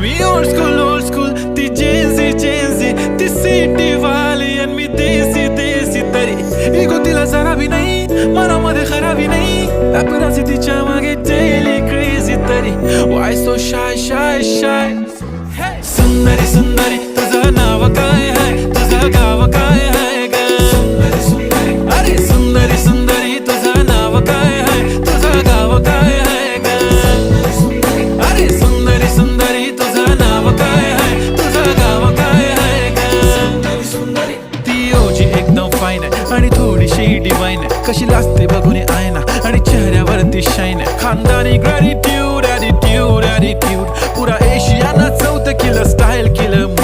मी old school ती Gen Z ती city वाली आणि मी देसी तरी इगो तिला जरा भी नाही मनामध्ये खराबी नाही पॅपराझी तिच्या मागे डेली क्रेझी तरी वाय सो शाय सुंदरी तुझं नाव काय आहे तुझं गाव काय आहे ग अरे सुंदरी तुझं नाव काय आहे तुझं गाव काय आहे ग अरे सुंदरी तुझं नाव काय आहे तुझं गाव काय आहे ग ती ओजी एकदम फाईन आहे आणि थोडीशी डिवाइन आहे कशी लाजते बघून आयना आणि चेहऱ्यावरती शाईन आहे खानदानी ग्रॅटिट्यूड ॲटिट्यूड पुरा एशियाना चौथं किलं स्टाईल केलं